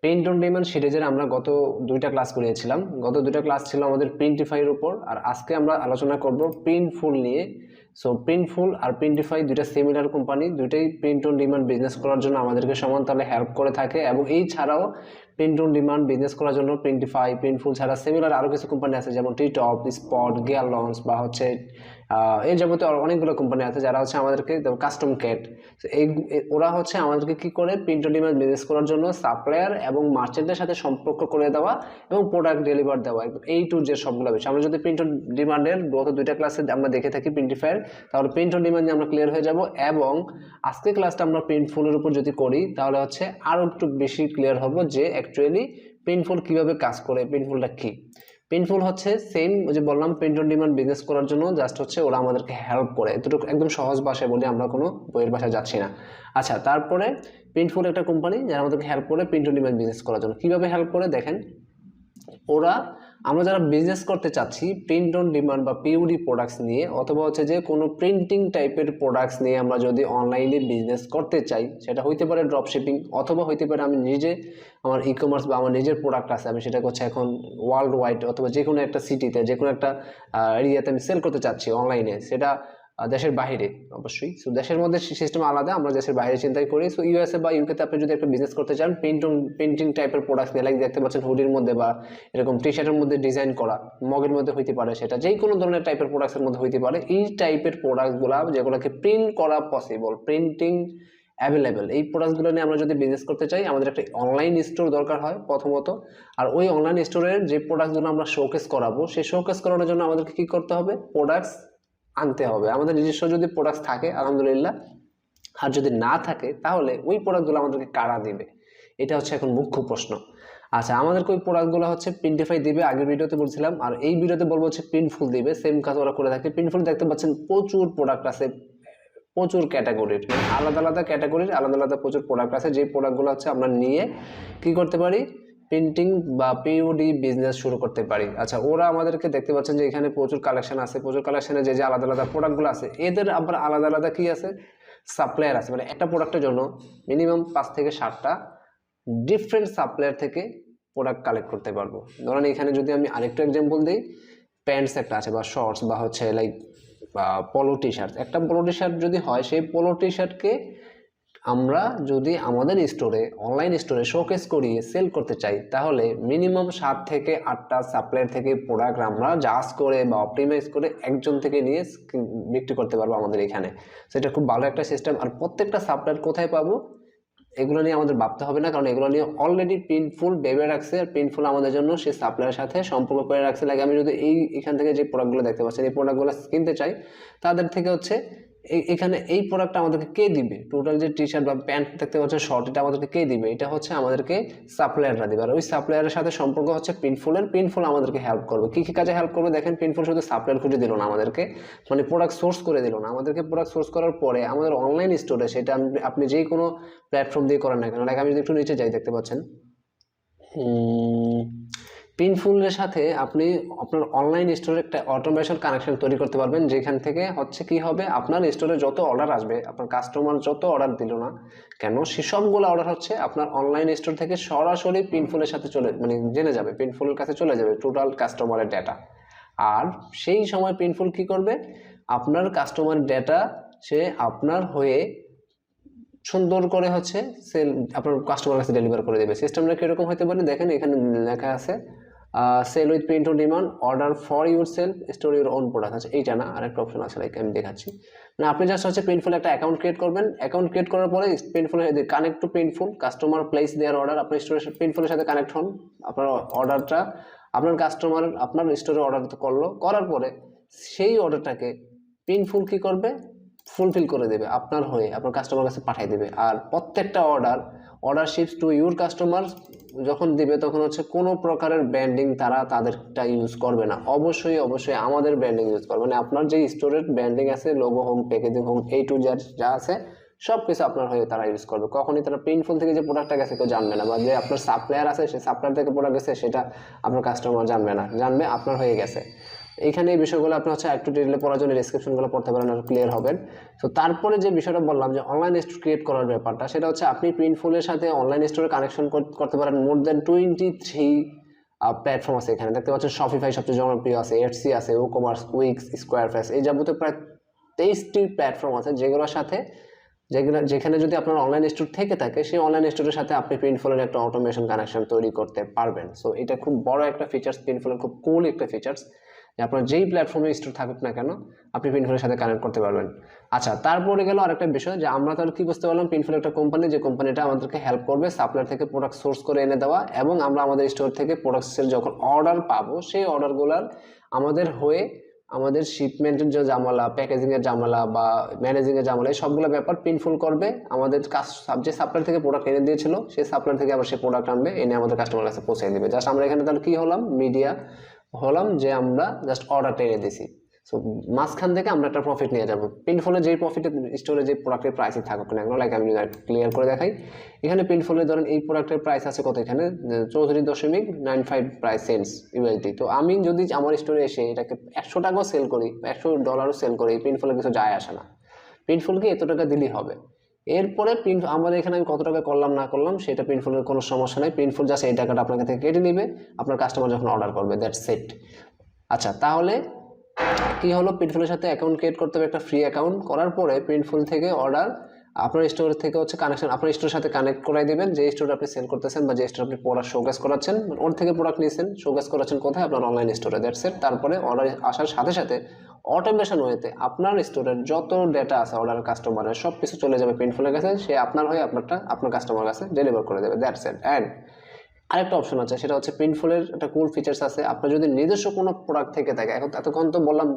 Print on demand সিরিজের আমরা গত দুইটা ক্লাস করিয়েছিলাম। গত দুইটা ক্লাস ছিল আমাদের প্রিন্টিফাইয়ের উপর, আর আজকে আমরা আলোচনা করব প্রিন্টফুল নিয়ে। সো প্রিন্টফুল আর প্রিন্টিফাই দুইটা সিমিলার কোম্পানি, দুইটাই প্রিন্ট অন ডিমান্ড বিজনেস করার জন্য আমাদেরকে সমান তালে হেল্প করে থাকে। এবং এই ছাড়াও প্রিন্ট অন ডিমান্ড বিজনেস করার জন্য প্রিন্টিফাই, প্রিন্টফুল ছাড়া সিমিলার আরও কিছু কোম্পানি আছে, যেমন টিটপ, স্পট, গিয়ার লঞ্চ বা হচ্ছে এই যাবতীয় অনেকগুলো কোম্পানি আছে যারা হচ্ছে আমাদেরকে কাস্টম কেট। ওরা হচ্ছে আমাদেরকে কি করে প্রিন্ট অন ডিমান্ড বিজনেস করার জন্য সাপ্লায়ার এবং মার্চেন্টের সাথে সম্পর্ক করে দেওয়া এবং প্রোডাক্ট ডেলিভার দেওয়া, এই টু যে সবগুলো বিষয়। আমরা যদি প্রিন্ট অন ডিমান্ডের গত দুইটা ক্লাসে আমরা দেখে থাকি প্রিন্টিফায়ার, তাহলে প্রিন্ট অন ডিমান্ড নিয়ে আমরা ক্লিয়ার হয়ে যাব। এবং আজকে ক্লাসটা আমরা প্রিন্টফুলের উপর যদি করি তাহলে হচ্ছে আরও একটু বেশি ক্লিয়ার হব যে অ্যাকচুয়ালি প্রিন্টফুল কীভাবে কাজ করে, প্রিন্টফুলটা কী। প্রিন্টফুল হচ্ছে সেম যে বললাম প্রিন্ট অন ডিমান্ড বিজনেস করার জন্য, জাস্ট হচ্ছে ওরা আমাদেরকে হেল্প করে, এতটুকু একদম সহজ ভাষায় বলি, আমরা কোনো বইয়ের ভাষায় যাচ্ছি না। আচ্ছা, তারপরে প্রিন্টফুল একটা কোম্পানি যারা আমাদেরকে হেল্প করে প্রিন্ট অন ডিমান্ড বিজনেস করার জন্য। কীভাবে হেল্প করে দেখেন, ওরা আমরা যারা বিজনেস করতে চাচ্ছি প্রিন্ট অন ডিমান্ড বা পিউডি প্রোডাক্টস নিয়ে, অথবা হচ্ছে যে কোনো প্রিন্টিং টাইপের প্রোডাক্টস নিয়ে আমরা যদি অনলাইনে বিজনেস করতে চাই, সেটা হইতে পারে ড্রপশিপিং, অথবা হইতে পারে আমি নিজে আমার ই কমার্স বা আমার নিজের প্রোডাক্ট আছে, আমি সেটা হচ্ছে এখন ওয়ার্ল্ড ওয়াইড অথবা যে কোনো একটা সিটিতে, যে কোনো একটা এরিয়াতে আমি সেল করতে চাচ্ছি অনলাইনে, সেটা দেশের বাইরে অবশ্যই। সো দেশের মধ্যে সিস্টেম আলাদা, আমরা দেশের বাইরে চিন্তাই করি। সো ইউএসএ বা ইউকেতে আপনি যদি একটা বিজনেস করতে চান প্রিন্টিং টাইপের প্রোডাক্ট নিয়ে, লাইক দেখতে পাচ্ছেন হুডির মধ্যে বা এরকম টি শার্টের মধ্যে ডিজাইন করা, মগের মধ্যে হইতে পারে, সেটা যে কোনো ধরনের টাইপের প্রোডাক্টের মধ্যে হইতে পারে, এই টাইপের প্রোডাক্টগুলো যেগুলোকে প্রিন্ট করা পসিবল, প্রিন্টিং অ্যাভেলেবেল, এই প্রোডাক্টগুলো নিয়ে আমরা যদি বিজনেস করতে চাই আমাদের একটা অনলাইন স্টোর দরকার হয় প্রথমত। আর ওই অনলাইন স্টোরের যে প্রোডাক্টগুলো আমরা শোকেস করাবো, সেই শোকেস করানোর জন্য আমাদেরকে কি করতে হবে, প্রোডাক্টস আনতে হবে। আমাদের নিজস্ব যদি প্রোডাক্টস থাকে আলহামদুলিল্লাহ, আর যদি না থাকে তাহলে ওই প্রোডাক্টগুলো আমাদেরকে কারা দিবে, এটা হচ্ছে এখন মুখ্য প্রশ্ন। আচ্ছা, আমাদেরকে ওই প্রোডাক্টগুলো হচ্ছে প্রিন্টিফাই দিবে, আগের ভিডিওতে বলছিলাম, আর এই ভিডিওতে বলবো হচ্ছে প্রিন্টফুল দিবে। সেম কাজ ওরা করে থাকে। প্রিন্টফুল দেখতে পাচ্ছেন প্রচুর প্রোডাক্ট আছে, প্রচুর ক্যাটাগরির, আলাদা আলাদা ক্যাটাগরির আলাদা আলাদা প্রচুর প্রোডাক্ট আছে, যে প্রোডাক্টগুলো হচ্ছে আমরা নিয়ে কি করতে পারি, প্রিন্টিং বা পিওডি বিজনেস শুরু করতে পারি। আচ্ছা, ওরা আমাদেরকে দেখতে পাচ্ছেন যে এখানে প্রচুর কালেকশন আছে, প্রচুর কালেকশনে যে যে আলাদা আলাদা প্রোডাক্টগুলো আছে, এদের আবার আলাদা আলাদা কি আছে, সাপ্লায়ার আছে। মানে একটা প্রোডাক্টের জন্য মিনিমাম 5 থেকে 7টা ডিফারেন্ট সাপ্লায়ার থেকে প্রোডাক্ট কালেক্ট করতে পারবো। ধরেন এখানে যদি আমি আরেকটু এক্সাম্পল দিই, প্যান্টস একটা আছে বা শর্টস বা হচ্ছে লাইক পোলো টি শার্ট, একটা পোলো টি শার্ট যদি হয়, সেই পোলো টি শার্টকে আমরা যদি আমাদের স্টোরে, অনলাইন স্টোরে শোকেস করিয়ে সেল করতে চাই, তাহলে মিনিমাম 7 থেকে 8টা সাপ্লায়ার থেকে প্রোডাক্ট আমরা জাজ করে বা অপটিমাইজ করে একজন থেকে নিয়ে বিক্রি করতে পারবো আমাদের এখানে। সেটা খুব ভালো একটা সিস্টেম। আর প্রত্যেকটা সাপ্লায়ার কোথায় পাবো এগুলো নিয়ে আমাদের ভাবতে হবে না, কারণ এগুলো নিয়ে অলরেডি প্রিন্টফুল ভেবে রাখছে। আর প্রিন্টফুল আমাদের জন্য সেই সাপ্লায়ারের সাথে সম্পর্ক করে রাখছে। লাগে আমি যদি এখান থেকে যে প্রোডাক্টগুলো দেখতে পাচ্ছেন, এই প্রোডাক্টগুলো কিনতে চাই, তাদের থেকে হচ্ছে এখানে এই প্রোডাক্টটা আমাদেরকে কে দিবে, টোটাল যে টি শার্ট বা প্যান্ট দেখতে পাচ্ছেন শর্ট, এটা আমাদেরকে কে দিবে, এটা হচ্ছে আমাদেরকে সাপ্লায়াররা দিবে। আর ওই সাপ্লায়ারের সাথে সম্পর্ক হচ্ছে প্রিন্টফুল আমাদেরকে হেল্প করবে। কী কী কাজে হেল্প করবে দেখেন, প্রিন্টফুল শুধু সাপ্লায়ার খুঁজে দিল না আমাদেরকে, মানে প্রোডাক্ট সোর্স করে দিল না আমাদেরকে, প্রোডাক্ট সোর্স করার পরে আমাদের অনলাইন স্টোরে, সেটা আপনি যে কোনো প্ল্যাটফর্ম দিয়ে করেন না কেন, লাইক আমি যদি একটু নিচে যাই দেখতে পাচ্ছেন প্রিন্টফুলের সাথে আপনি আপনার অনলাইন স্টোরে একটা অটোমেশন কানেকশন তৈরি করতে পারবেন, যেখান থেকে হচ্ছে কি হবে, আপনার স্টোরে যত অর্ডার আসবে, আপনার কাস্টমার যত অর্ডার দিল না কেন, সেসবগুলো অর্ডার হচ্ছে আপনার অনলাইন স্টোর থেকে সরাসরি প্রিন্টফুলের সাথে জেনে যাবে, প্রিন্টফুলের কাছে চলে যাবে টোটাল কাস্টমারের ডেটা। আর সেই সময় প্রিন্টফুল কি করবে, আপনার কাস্টমার ডেটা সে আপনার হয়ে সুন্দর করে হচ্ছে সেল আপনার কাস্টমার কাছে ডেলিভার করে দেবে। সিস্টেমটা কীরকম হতে পারে দেখেন, এখানে লেখা আছে sell with print on demand, order for yourself, store your own product আছে। এইটা না, আরেকটা অপশন আছে, লাইক আমি দেখাচ্ছি। মানে আপনি জাস্ট হচ্ছে প্রিন্টফুল একটা অ্যাকাউন্ট ক্রিয়েট করবেন, অ্যাকাউন্ট ক্রিয়েট করার পরে Printful connect to Printful, customer place their order, আপনার স্টোরের প্রিন্টফুলের সাথে কানেক্ট হন, আপনার অর্ডারটা আপনার কাস্টমার আপনার স্টোরে অর্ডার করলো, করার পরে সেই অর্ডারটাকে প্রিন্টফুল কী করবে, ফুলফিল করে দেবে আপনার হয়ে, আপনার কাস্টমার কাছে পাঠিয়ে দেবে। আর প্রত্যেকটা order ships to your customer যখন দিবে, তখন হচ্ছে কোনো প্রকারের ব্র্যান্ডিং তারা তাদেরটা ইউজ করবে না, অবশ্যই আমাদের ব্র্যান্ডিং ইউজ করবে। মানে আপনার যে স্টোরের ব্র্যান্ডিং আছে, logo home, packaging home, A to Z যা আছে সব কিছু আপনার হয়ে তারা ইউজ করবে। কখনই তারা প্রিন্টফুল থেকে যে প্রোডাক্টটা গেছে কেউ জানবে না, বা যে আপনার সাপ্লায়ার আছে সেই সাপ্লায়ার থেকে প্রোডাক্ট গেছে সেটা আপনার কাস্টমার জানবে না, জানবে আপনার হয়ে গেছে। এইখানে এই বিষয়গুলো আপনি হচ্ছে একটু ডিটেইলে পড়ার জন্য ডেসক্রিপশনগুলো পড়তে পারেন, আর ক্লিয়ার হবেন। তো তারপরে যে বিষয়টা বললাম যে অনলাইন স্টোর ক্রিয়েট করার ব্যাপারটা, সেটা হচ্ছে আপনি প্রিন্টফুলের সাথে অনলাইন স্টোরে কানেকশন করতে পারেন মোর দ্যান 23 প্ল্যাটফর্ম আছে। এখানে দেখতে পাচ্ছেন শপিফাই সবচেয়ে জনপ্রিয় আছে, এটসি আছে, ও কমার্স, উইক্স, স্কোয়ারফেস, এই যাবতীয় প্রায় 23টি প্ল্যাটফর্ম আছে যেগুলোর সাথে যেখানে যদি আপনার অনলাইন স্টোর থেকে থাকে, সেই অনলাইন স্টোরের সাথে আপনি প্রিন্টফুলের একটা অটোমেশন কানেকশন তৈরি করতে পারবেন। সো এটা খুব বড় একটা ফিচার্স, প্রিন্টফুলের খুব কুল একটা ফিচার্স, যে আপনার যেই প্ল্যাটফর্মে স্টোর থাকুক না কেন আপনি প্রিন্টফুলের সাথে কানেক্ট করতে পারবেন। আচ্ছা, তারপরে গেল আরেকটা বিষয়, যে আমরা তাহলে কি বুঝতে পারলাম, প্রিন্টফুল একটা কোম্পানি, যে কোম্পানিটা আমাদেরকে হেল্প করবে সাপ্লায়ার থেকে প্রোডাক্ট সোর্স করে এনে দেওয়া, এবং আমরা আমাদের স্টোর থেকে প্রোডাক্টসের যখন অর্ডার পাবো, সেই অর্ডারগুলোর আমাদের হয়ে আমাদের শিপমেন্টের যে ঝামেলা, প্যাকেজিংয়ের ঝামেলা বা ম্যানেজিংয়ের ঝামেলা, এই সবগুলো ব্যাপার প্রিন্টফুল করবে। আমাদের যে সাপ্লায়ার থেকে প্রোডাক্ট এনে দিয়েছিল, সেই সাপ্লায়ার থেকে আবার সেই প্রোডাক্ট আনবে, এনে আমাদের কাস্টমার কাছে পৌঁছে দেবে। জাস্ট আমরা এখানে তাহলে কি হলাম, মিডিয়া হলাম, যে আমরা জাস্ট অর্ডারটা এনে দিছি। সো মাঝখান থেকে আমরা একটা প্রফিট নিয়ে যাবো। প্রিন্টফুলে যেই প্রফিটের স্টোরে যে প্রোডাক্টের প্রাইসই থাকুক না, লাইক আমি ক্লিয়ার করে দেখাই। এখানে প্রিন্টফুলে ধরেন এই প্রোডাক্টের প্রাইস আছে কত, এখানে 34.95 প্রাইস সেন্টস ইউএসডি। তো আমি যদি আমার স্টোরে এসে এটাকে 100 টাকাও সেল করি, $100 সেল করি, প্রিন্টফুলে কিছু যায় আসে না। প্রিন্টফুলকে এত টাকা দিলেই হবে। এরপরে আমাদের এখানে আমি কত টাকা করলাম না করলাম সেটা প্রিন্টফুলের কোনো সমস্যা নেই। প্রিন্টফুল জাস্ট এই টাকাটা আপনার থেকে কেটে নেবে আপনার কাস্টমার যখন অর্ডার করবে, দ্যাটস ইট। আচ্ছা, তাহলে কি হলো, প্রিন্টফুলের সাথে অ্যাকাউন্ট ক্রিয়েট করতে হবে, একটা ফ্রি অ্যাকাউন্ট। করার পরে প্রিন্টফুল থেকে অর্ডার আপনার স্টোর থেকে হচ্ছে কানেকশন আপনার স্টোরের সাথে কানেক্ট করাই দেবেন। যে স্টোরে আপনি সেল করতেছেন বা যে স্টোরে আপনি প্রোডাক্ট শোকেস করাচ্ছেন, ওর থেকে প্রোডাক্ট নিয়েছেন, শোকেস করাচ্ছেন কোথায়, আপনার অনলাইন স্টোরে, দ্যাটস ইট। তারপরে অর্ডার আসার সাথে সাথে অটোমেশন ওয়েতে আপনার স্টোরের যত ডেটা আছে অর্ডার কাস্টমারের, সব কিছু চলে যাবে প্রিন্টফুলের কাছে, সে আপনার হয়ে আপনার কাস্টমার কাছে ডেলিভার করে দেবে, দ্যাটস ইট। অ্যান্ড আরেকটা অপশন আছে, সেটা হচ্ছে প্রিন্টফুলের একটা কুল ফিচার্স আছে। আপনার যদি নিজস্ব কোনো প্রোডাক্ট থেকে থাকে, এতক্ষণ তো বললাম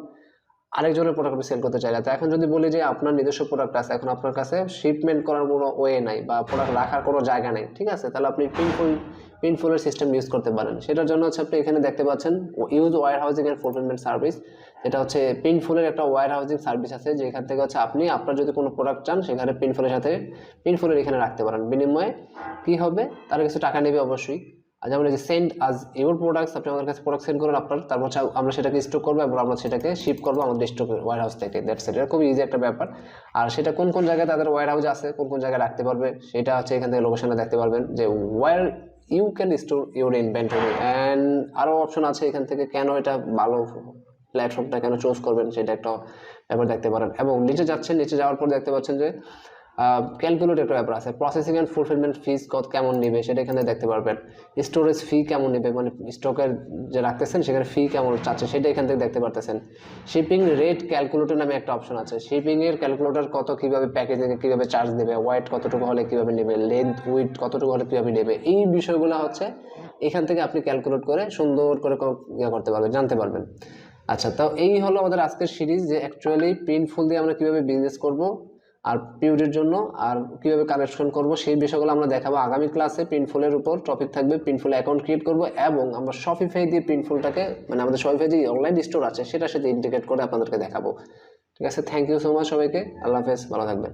আরেকজনের প্রোডাক্ট সেল করতে চাইলে, তো এখন যদি বলি যে আপনার নিজস্ব প্রোডাক্ট আছে, এখন আপনার কাছে শিপমেন্ট করার কোনো ওয়ে নাই বা প্রোডাক্ট রাখার কোনো জায়গা নেই, ঠিক আছে, তাহলে আপনি প্রিন্টফুলের সিস্টেম ইউজ করতে পারেন। সেটার জন্য হচ্ছে আপনি এখানে দেখতে পাচ্ছেন use warehousing and fulfilment service. এটা হচ্ছে প্রিন্টফুলের একটা ওয়্যার হাউজিং সার্ভিস আছে, যেখান থেকে হচ্ছে আপনি আপনার যদি কোনো প্রোডাক্ট চান, সেখানে প্রিন্টফুলের এখানে রাখতে পারেন। বিনিময়ে কি হবে, তারা কিছু টাকা নেবে অবশ্যই। আর যেমন এই যে সেন্ড আজ ইউর প্রোডাক্টস, আপনি আমাদের কাছে প্রোডাক্ট সেন্ড করেন আপনার, তারপর আমরা সেটাকে স্টক করবো এবং আমরা সেটাকে শিপ করবো আমাদের স্টক ওয়্যার হাউস থেকে, দ্যাটস ইট। এটা খুব ইজি একটা ব্যাপার। আর সেটা কোন কোন জায়গায় তাদের ওয়্যার হাউস আছে, কোন কোন জায়গায় রাখতে পারবে, সেটা হচ্ছে এখান থেকে লোকেশনে দেখতে পারবেন, যে where you can store your inventory. And আরও অপশন আছে এখান থেকে, কেন এটা ভালো প্ল্যাটফর্মটা কেন চুজ করবেন সেটা একটা ব্যাপার দেখতে পারেন। এবং নিচে যাওয়ার পর দেখতে পাচ্ছেন যে ক্যালকুলেট একটা ব্যাপার আছে, প্রসেসিং অ্যান্ড ফুলফিলমেন্ট ফিস কেমন নেবে সেটা এখানে দেখতে পারবেন। স্টোরেজ ফি কেমন নেবে, মানে স্টকের যে রাখতেছেন সেখানে ফি কেমন চাচ্ছে সেটা এখান থেকে দেখতে পারতেছেন। শিপিং রেট ক্যালকুলেটর নামে একটা অপশন আছে, শিপিংয়ের ক্যালকুলেটর কত, কীভাবে প্যাকেজিংয়ে কীভাবে চার্জ দেবে, ওয়েট কতটুকু হলে কীভাবে নেবে, লেন্থ উইথ কতটুকু হলে কীভাবে নেবে, এই বিষয়গুলো হচ্ছে এখান থেকে আপনি ক্যালকুলেট করে সুন্দর করে করতে পারবেন, জানতে পারবেন। আচ্ছা, তো এই হলো আমাদের আজকের সিরিজ, যে অ্যাকচুয়ালি প্রিন্টফুল দিয়ে আমরা কীভাবে বিজনেস করব আর পিউরির জন্য আর কিভাবে কানেকশন করব সেই বিষয়গুলো আমরা দেখাবো আগামী ক্লাসে। প্রিন্টফুলের উপর টপিক থাকবে, প্রিন্টফুল অ্যাকাউন্ট ক্রিয়েট করব এবং আমরা শপিফাই দিয়ে প্রিন্টফুলটাকে, মানে আমাদের শপিফাই যে অনলাইন স্টোর আছে সেটার সাথে ইন্টিগ্রেট করে আপনাদেরকে দেখাবো। ঠিক আছে, থ্যাংক ইউ সো মাচ সবাইকে, আল্লাহ হাফেজ, ভালো থাকবেন।